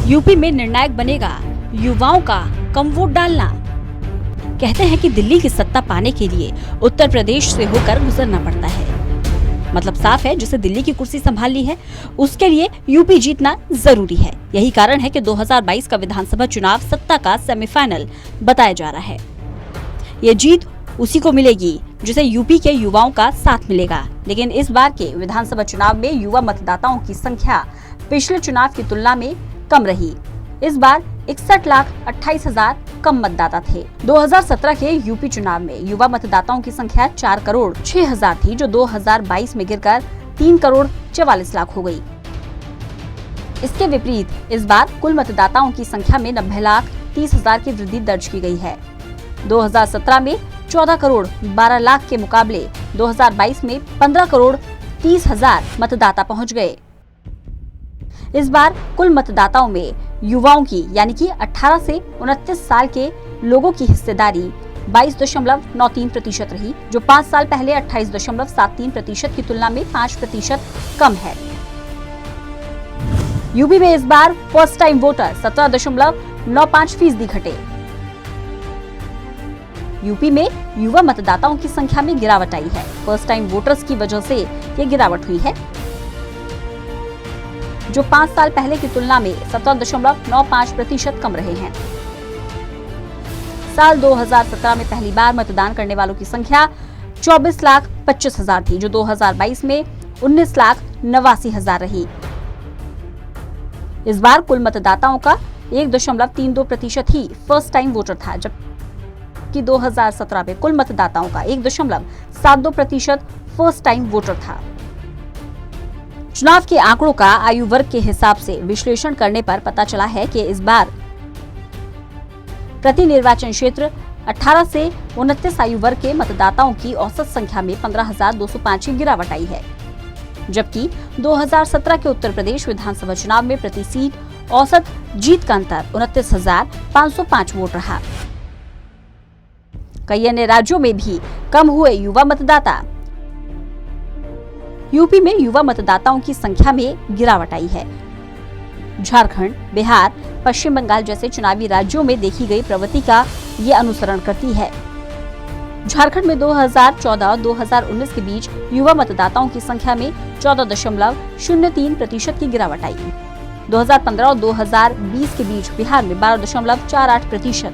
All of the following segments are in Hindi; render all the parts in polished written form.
यूपी में निर्णायक बनेगा युवाओं का कम वोट डालना। कहते हैं कि दिल्ली की सत्ता पाने के लिए उत्तर प्रदेश से होकर गुजरना पड़ता है। मतलब साफ है, जिसे दिल्ली की कुर्सी संभालनी है उसके लिए यूपी जीतना जरूरी है। यही कारण है कि 2022 का विधानसभा चुनाव सत्ता का सेमीफाइनल बताया जा रहा है। ये जीत उसी को मिलेगी जिसे यूपी के युवाओं का साथ मिलेगा। लेकिन इस बार के विधानसभा चुनाव में युवा मतदाताओं की संख्या पिछले चुनाव की तुलना में कम रही। इस बार 61,28,000 कम मतदाता थे। 2017 के यूपी चुनाव में युवा मतदाताओं की संख्या 4,06,000 थी, जो 2022 में गिरकर 3,44,00,000 हो गई। इसके विपरीत इस बार कुल मतदाताओं की संख्या में 90,30,000 की वृद्धि दर्ज की गई है। 2017 में 14,12,00,000 के मुकाबले 2022 में 15,30,000 मतदाता पहुंच गए। इस बार कुल मतदाताओं में युवाओं की यानी कि 18 से 29 साल के लोगों की हिस्सेदारी 22.93% रही, जो 5 साल पहले 28.73% की तुलना में 5% कम है। यूपी में इस बार फर्स्ट टाइम वोटर 17.95% घटे। यूपी में युवा मतदाताओं की संख्या में गिरावट आई है। फर्स्ट टाइम वोटर्स की वजह से ये गिरावट हुई है, जो 5 साल पहले की तुलना में 17.95% कम रहे हैं। साल 2017 में पहली बार मतदान करने वालों की संख्या 24,25,000 थी, जो 2022 में 19,89,000 रही। इस बार कुल मतदाताओं का 1.32% ही फर्स्ट टाइम वोटर था, जबकि 2017 में कुल मतदाताओं का 1.72% फर्स्ट टाइम वोटर था। चुनाव के आंकड़ों का आयु वर्ग के हिसाब से विश्लेषण करने पर पता चला है कि इस बार प्रति निर्वाचन क्षेत्र 18 से 29 आयु वर्ग के मतदाताओं की औसत संख्या में 15,205 की गिरावट आई है, जबकि 2017 के उत्तर प्रदेश विधानसभा चुनाव में प्रति सीट औसत जीत का अंतर 29,505 वोट रहा। कई अन्य राज्यों में भी कम हुए युवा मतदाता। यूपी में युवा मतदाताओं की संख्या में गिरावट आई है। झारखंड, बिहार, पश्चिम बंगाल जैसे चुनावी राज्यों में देखी गई प्रवृत्ति का ये अनुसरण करती है। झारखंड में 2014 और 2019 के बीच युवा मतदाताओं की संख्या में 14.03% की गिरावट आई। 2015 और 2020 के बीच बिहार में 12.48%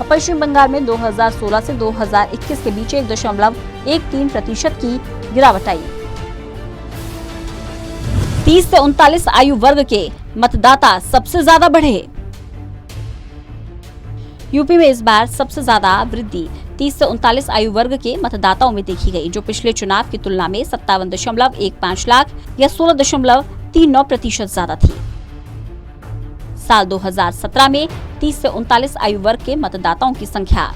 और पश्चिम बंगाल में 2016 से 2021 के बीच 1.13% की गिरावट आई। 30 से 39 आयु वर्ग के मतदाता सबसे ज्यादा बढ़े। यूपी में इस बार सबसे ज्यादा वृद्धि 30 से 39 आयु वर्ग के मतदाताओं में देखी गई, जो पिछले चुनाव की तुलना में 57.15 लाख या 16.39% ज्यादा थी। साल 2017 में 30 से 39 आयु वर्ग के मतदाताओं की संख्या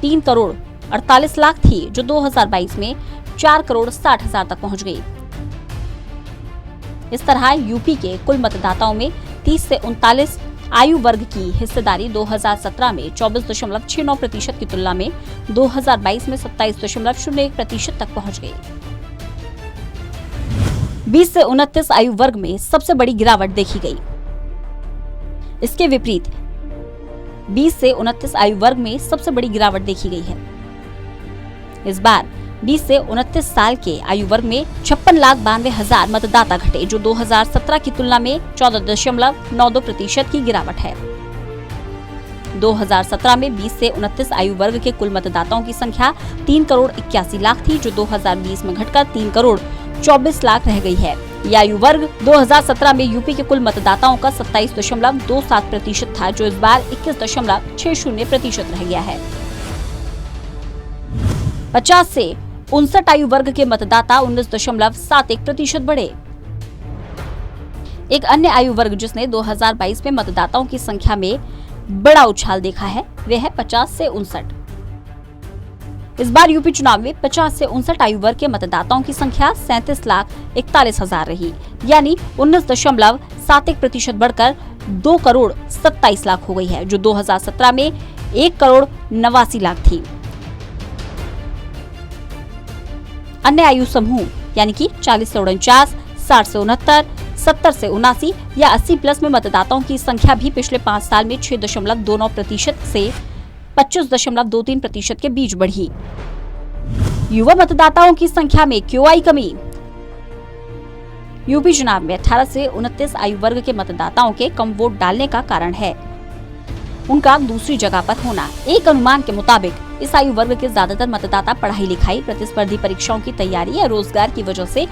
3,48,00,000 थी, जो 2022 में 4,60,000 तक पहुंच गई। इस तरह यूपी के कुल मतदाताओं में 30 से 39 आयु वर्ग की हिस्सेदारी 2017 में 24.69% की तुलना में 2022 में 27.01% तक पहुंच गई। 20 से 29 आयु वर्ग में सबसे बड़ी गिरावट देखी गई। इसके विपरीत 20 से 29 आयु वर्ग में सबसे बड़ी गिरावट देखी गई है। इस बार 20 से 29 साल के आयु वर्ग में 56,92,000 मतदाता घटे, जो 2017 की तुलना में 14.92% की गिरावट है। 2017 में 20 से 29 आयु वर्ग के कुल मतदाताओं की संख्या 3,81,00,000 थी, जो 2020 में घटकर 3,24,00,000 रह गई है। यह आयु वर्ग 2017 में यूपी के कुल मतदाताओं का 27.27% था, जो इस बार 21.60% रह गया है। 50 से 59 आयु वर्ग के मतदाता 19.71% बढ़े। एक अन्य आयु वर्ग जिसने 2022 में मतदाताओं की संख्या में बड़ा उछाल देखा है, वे है 50 से 59। इस बार यूपी चुनाव में 50 से 59 आयु वर्ग के मतदाताओं की संख्या 37,41,000 रही, यानी 19.71% बढ़कर 2,27,00,000 हो गई है, जो 2017 में 1,89,00,000 थी। अन्य आयु समूह यानी कि 40 से 49, 60 से 69, 70 से 79 या 80 प्लस में मतदाताओं की संख्या भी पिछले 5 साल में 6.29% से 25.23% के बीच बढ़ी। युवा मतदाताओं की संख्या में क्यों आई कमी? यूपी चुनाव में 18 से 29 आयु वर्ग के मतदाताओं के कम वोट डालने का कारण है उनका दूसरी जगह पर होना। एक अनुमान के मुताबिक इस आयु वर्ग के ज्यादातर मतदाता पढ़ाई लिखाई, प्रतिस्पर्धी परीक्षाओं की तैयारी या रोजगार की वजह से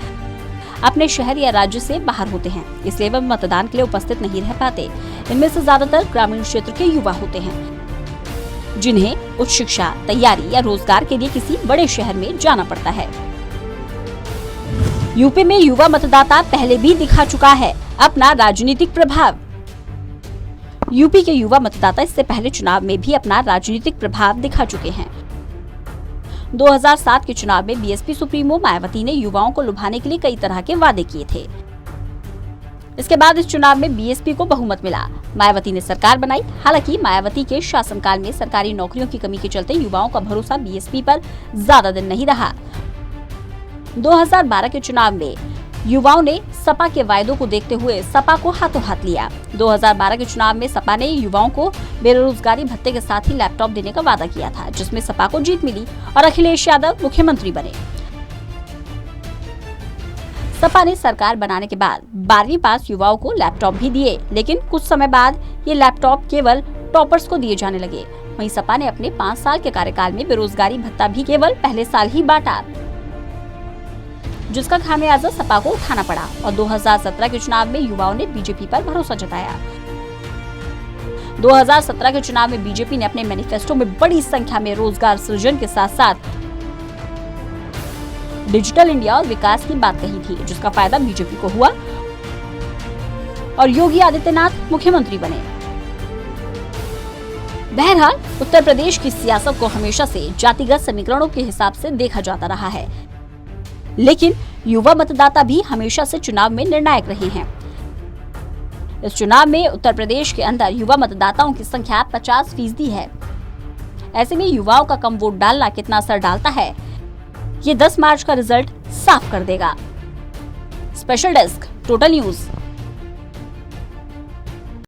अपने शहर या राज्य से बाहर होते हैं, इसलिए वे मतदान के लिए उपस्थित नहीं रह पाते। इनमें से ज्यादातर ग्रामीण क्षेत्र के युवा होते हैं जिन्हें उच्च शिक्षा, तैयारी या रोजगार के लिए किसी बड़े शहर में जाना पड़ता है। यूपी में युवा मतदाता पहले भी दिखा चुका है अपना राजनीतिक प्रभाव। यूपी के युवा मतदाता इससे पहले चुनाव में भी अपना राजनीतिक प्रभाव दिखा चुके हैं। 2007 के चुनाव में बीएसपी सुप्रीमो मायावती ने युवाओं को लुभाने के लिए कई तरह के वादे किए थे। इसके बाद इस चुनाव में बीएसपी को बहुमत मिला। मायावती ने सरकार बनाई। हालांकि मायावती के शासनकाल में सरकारी नौकरियों की कमी के चलते युवाओं का भरोसा बीएसपी पर ज्यादा दिन नहीं रहा। 2012 के चुनाव में युवाओं ने सपा के वायदों को देखते हुए सपा को हाथों हाथ लिया। 2012 के चुनाव में सपा ने युवाओं को बेरोजगारी भत्ते के साथ ही लैपटॉप देने का वादा किया था, जिसमें सपा को जीत मिली और अखिलेश यादव मुख्यमंत्री बने। सपा ने सरकार बनाने के बाद 12वीं पास युवाओं को लैपटॉप भी दिए, लेकिन कुछ समय बाद ये लैपटॉप केवल टॉपर्स को दिए जाने लगे। वहीं सपा ने अपने 5 साल के कार्यकाल में बेरोजगारी भत्ता भी केवल पहले साल ही बांटा, जिसका खामियाजा सपा को उठाना पड़ा। और 2017 के चुनाव में युवाओं ने बीजेपी पर भरोसा जताया। 2017 के चुनाव में बीजेपी ने अपने मैनिफेस्टो में बड़ी संख्या में रोजगार सृजन के साथ साथ डिजिटल इंडिया और विकास की बात कही थी, जिसका फायदा बीजेपी को हुआ और योगी आदित्यनाथ मुख्यमंत्री बने। बहरहाल उत्तर प्रदेश की सियासत को हमेशा से जातिगत समीकरणों के हिसाब से देखा जाता रहा है, लेकिन युवा मतदाता भी हमेशा से चुनाव में निर्णायक रहे हैं। इस चुनाव में उत्तर प्रदेश के अंदर युवा मतदाताओं की संख्या 50% है। ऐसे में युवाओं का कम वोट डालना कितना असर डालता है, ये 10 मार्च का रिजल्ट साफ कर देगा। Special desk, total news.